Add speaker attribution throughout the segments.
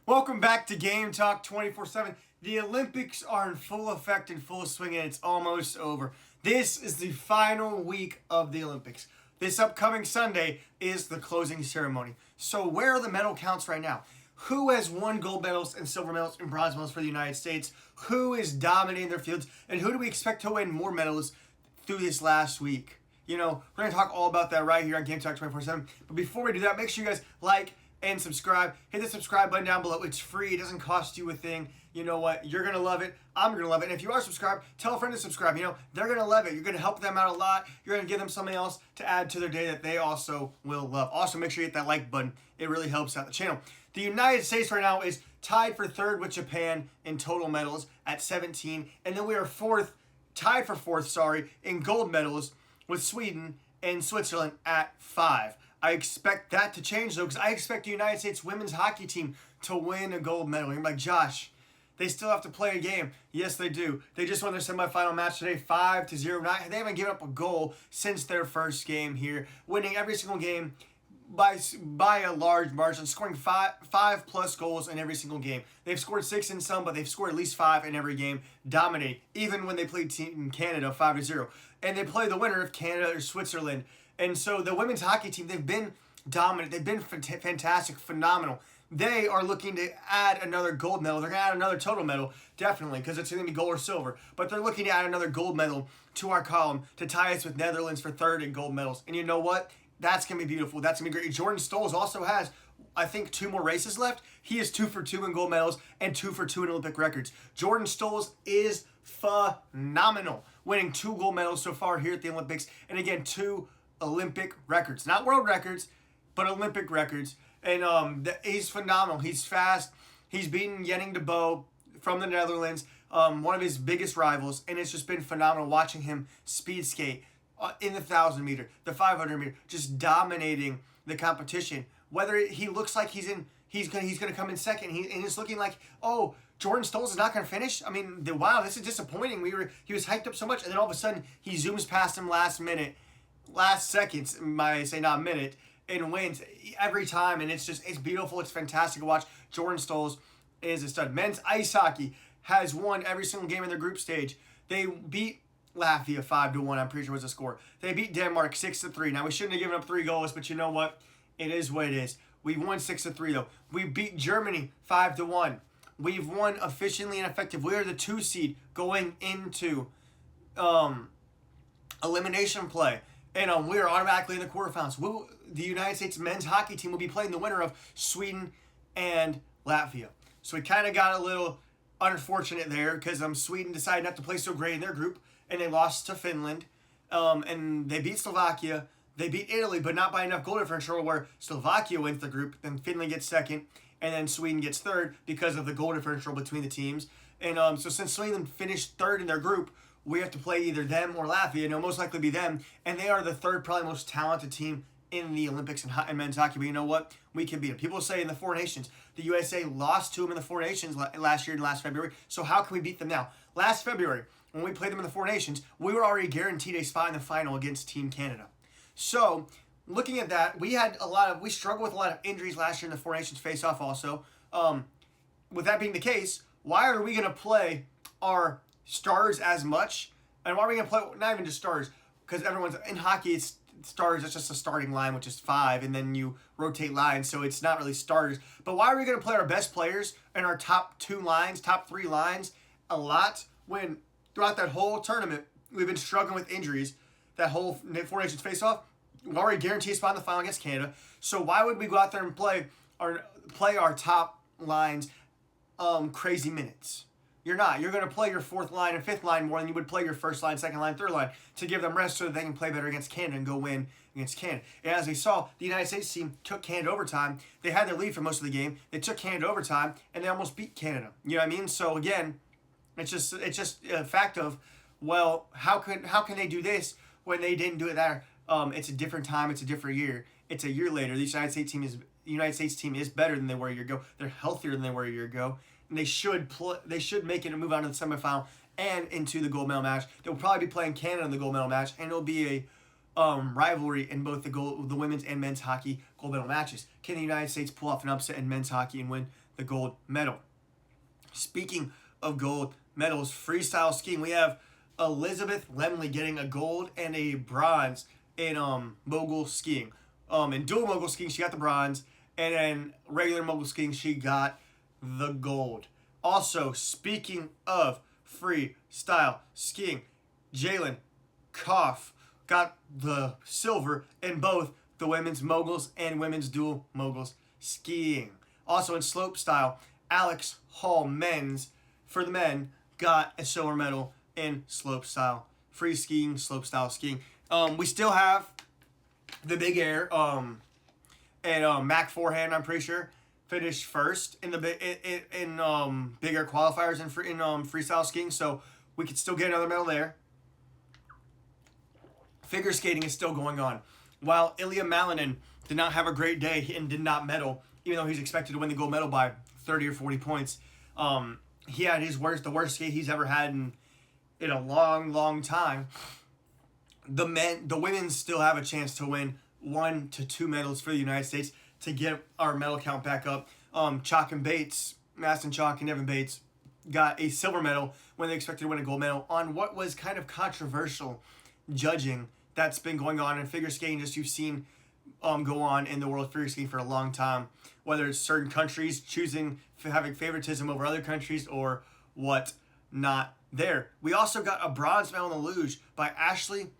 Speaker 1: Welcome back to Game Talk 24/7. The Olympics are in full effect and full swing, and it's almost over. This is the final week of the Olympics. This upcoming Sunday is the closing ceremony. So where are the medal counts right now? Who has won gold medals and silver medals and bronze medals for the United States? Who is dominating their fields? And who do we expect to win more medals through this last week? We're going to talk all about that right here on Game Talk 24/7. But before we do that, make sure you guys like and subscribe. Hit the subscribe button down below. It's free. It doesn't cost you a thing. You know what? You're going to love it. I'm going to love it. And if you are subscribed, tell a friend to subscribe. They're going to love it. You're going to help them out a lot. You're going to give them something else to add to their day that they also will love. Also, make sure you hit that like button. It really helps out the channel. The United States right now is tied for third with Japan in total medals at 17. And then we are tied for fourth, in gold medals with Sweden and Switzerland at 5. I expect that to change, though, because I expect the United States women's hockey team to win a gold medal. You're like, Josh, they still have to play a game. Yes, they do. They just won their semifinal match today, 5-0. They haven't given up a goal since their first game here, winning every single game by a large margin, scoring five plus goals in every single game. They've scored 6 in some, but they've scored at least 5 in every game. Dominate, even when they played Team Canada 5-0. And they play the winner of Canada or Switzerland. And so the women's hockey team, they've been dominant. They've been fantastic, phenomenal. They are looking to add another gold medal. They're going to add another total medal, definitely, because it's going to be gold or silver. But they're looking to add another gold medal to our column to tie us with Netherlands for third in gold medals. And you know what? That's going to be beautiful. That's going to be great. Jordan Stolz also has, I think, 2 more races left. He is 2 for 2 in gold medals and 2 for 2 in Olympic records. Jordan Stolz is phenomenal, winning 2 gold medals so far here at the Olympics. And again, 2 Olympic records. Not world records, but Olympic records. And he's phenomenal. He's fast. He's beaten Jenning de Bo from the Netherlands, one of his biggest rivals. And it's just been phenomenal watching him speed skate in the 1,000 meter, the 500 meter, just dominating the competition. Whether he looks like he's going to come in second, and it's looking like, oh, Jordan Stolz is not going to finish. I mean, wow, this is disappointing. He was hyped up so much, and then all of a sudden he zooms past him last seconds, I say not minute, and wins every time. And it's beautiful. It's fantastic to watch. Jordan Stolz is a stud. Men's ice hockey has won every single game in their group stage. They beat Latvia 5-1, I'm pretty sure was the score. They beat Denmark 6-3. Now, we shouldn't have given up 3 goals, but you know what? It is what it is. We won 6-3, though. We beat Germany 5-1. We've won efficiently and effective. We are the 2 seed going into elimination play. And we are automatically in the quarterfinals. The United States men's hockey team will be playing the winner of Sweden and Latvia. So we kind of got a little unfortunate there because Sweden decided not to play so great in their group, and they lost to Finland. And they beat Slovakia. They beat Italy, but not by enough goal differential, where Slovakia wins the group, then Finland gets second, and then Sweden gets third because of the goal differential between the teams. And so since Sweden finished third in their group, we have to play either them or Latvia, and it'll most likely be them. And they are the third, probably most talented team in the Olympics and men's hockey. But you know what? We can beat them. People say in the Four Nations, the USA lost to them in the Four Nations last year and last February. So how can we beat them now? Last February, when we played them in the Four Nations, we were already guaranteed a spot in the final against Team Canada. So looking at that, we struggled with a lot of injuries last year in the Four Nations face-off also. With that being the case, why are we going to play our stars as much? And why are we going to play, not even just stars, because everyone's, in hockey, it's stars, it's just a starting line, which is 5, and then you rotate lines, so it's not really starters. But why are we going to play our best players in our top 2 lines, top 3 lines a lot, when throughout that whole tournament, we've been struggling with injuries, that whole Four Nations face-off? We've already guaranteed a spot in the final against Canada, so why would we go out there and play our top lines crazy minutes? You're not. You're going to play your 4th line and 5th line more than you would play your 1st line, 2nd line, 3rd line to give them rest so that they can play better against Canada and go win against Canada. And as we saw, the United States team took Canada overtime. They had their lead for most of the game. They took Canada overtime, and they almost beat Canada. You know what I mean? So again, it's just a fact of, well, how can they do this when they didn't do it there? It's a different time. It's a different year. It's a year later. The United States team is better than they were a year ago. They're healthier than they were a year ago. And they should make it and move on to the semifinal and into the gold medal match. They'll probably be playing Canada in the gold medal match, and it'll be a rivalry in both the women's and men's hockey gold medal matches. Can the United States pull off an upset in men's hockey and win the gold medal. Speaking of gold medals, freestyle skiing, we have Elizabeth Lemley getting a gold and a bronze in mogul skiing. In dual mogul skiing, she got the bronze, and in regular mogul skiing, she got the gold. Also, speaking of freestyle skiing, Jalen Koff got the silver in both the women's moguls and women's dual moguls skiing. Also in slope style, Alex Hall for the men, got a silver medal in slope style free skiing, slope style skiing. We still have the big air, and Mac forehand, I'm pretty sure, finished first in the big air qualifiers in freestyle skiing, so we could still get another medal there. Figure skating is still going on. While Ilya Malinin did not have a great day and did not medal, even though he's expected to win the gold medal by 30 or 40 points, he had the worst skate he's ever had in a long time. The women still have a chance to win 1 to 2 medals for the United States to get our medal count back up. Chalk and Bates, Maston Chalk and Evan Bates got a silver medal when they expected to win a gold medal on what was kind of controversial judging that's been going on in figure skating, just you've seen go on in the world of figure skating for a long time, whether it's certain countries having favoritism over other countries or what not there. We also got a bronze medal in the luge by Ashley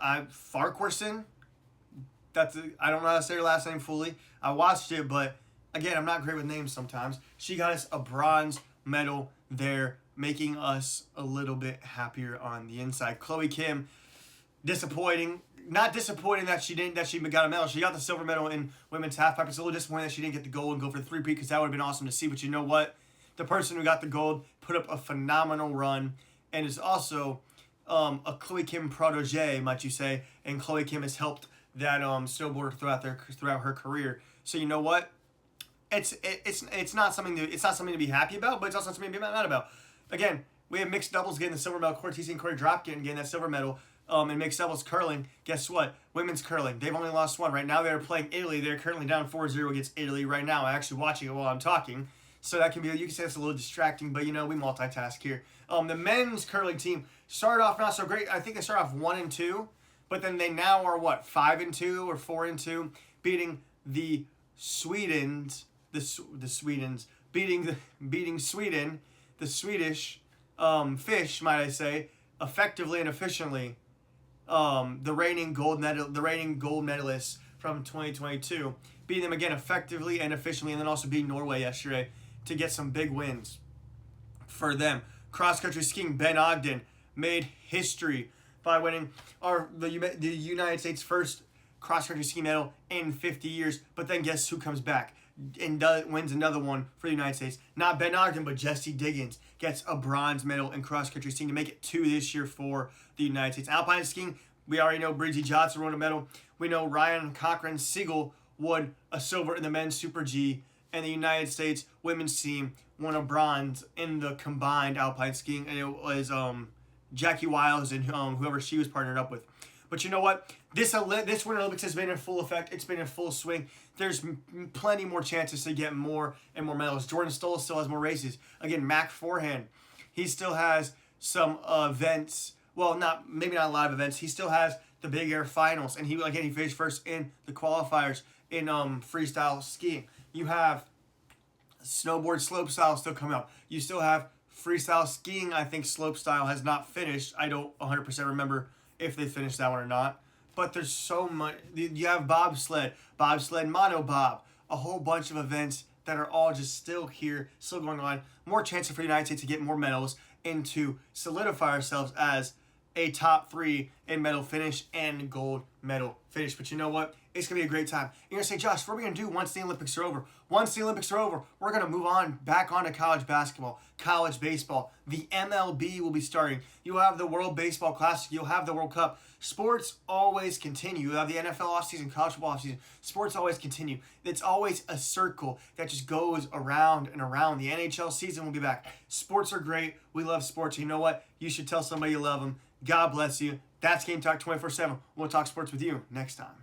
Speaker 1: Farquharson. I don't know how to say her last name fully. I watched it, but again, I'm not great with names sometimes. She got us a bronze medal there, making us a little bit happier on the inside. Chloe Kim, not disappointing that she got a medal. She got the silver medal in women's halfpipe. It's a little disappointing that she didn't get the gold and go for the three-peat, because that would have been awesome to see. But you know what? The person who got the gold put up a phenomenal run and is also a Chloe Kim protege, might you say. And Chloe Kim has helped that snowboarder throughout her career. So you know what? It's not something to be happy about, but it's also something to be mad about. Again, we have mixed doubles getting the silver medal. Cortese and Corey Drop getting that silver medal. In mixed doubles curling, guess what? Women's curling, they've only lost one. Right now they're playing Italy. They're currently down 4-0 against Italy right now. I'm actually watching it while I'm talking. So you can say it's a little distracting, but we multitask here. The men's curling team started off not so great. I think they started off 1-2, but then they now are 5-2 or 4-2, beating the Swedens, beating Sweden, the Swedish fish, might I say, effectively and efficiently. The reigning gold medalists from 2022, beating them again effectively and efficiently, and then also beating Norway yesterday to get some big wins for them. Cross-country skiing, Ben Ogden made history by winning the United States' first cross-country ski medal in 50 years. But then guess who comes back and wins another one for the United States? Not Ben Ogden, but Jesse Diggins gets a bronze medal in cross-country skiing to make it 2 this year for the United States. Alpine skiing, we already know Bridgie Johnson won a medal. We know Ryan Cochran Siegel won a silver in the men's Super G, and the United States women's team won a bronze in the combined alpine skiing, and it was Jackie Wiles and whoever she was partnered up with. But you know what? This Winter Olympics has been in full effect. It's been in full swing. There's plenty more chances to get more and more medals. Jordan Stoll still has more races. Again, Mac forehand, he still has some events. Well, maybe not a lot of events. He still has the big air finals, and he finished first in the qualifiers in freestyle skiing. You have snowboard slope style still coming up. You still have freestyle skiing. I think slope style has not finished. I don't 100% remember if they finished that one or not. But there's so much. You have bobsled, monobob, a whole bunch of events that are all just still here, still going on. More chances for the United States to get more medals and to solidify ourselves as a top 3 in medal finish and gold medal finish. But you know what? It's going to be a great time. You're going to say, Josh, what are we going to do once the Olympics are over? Once the Olympics are over, we're going to move on back on to college basketball, college baseball. The MLB will be starting. You'll have the World Baseball Classic. You'll have the World Cup. Sports always continue. You'll have the NFL offseason, college football offseason. Sports always continue. It's always a circle that just goes around and around. The NHL season will be back. Sports are great. We love sports. You know what? You should tell somebody you love them. God bless you. That's Game Talk 24/7. We'll talk sports with you next time.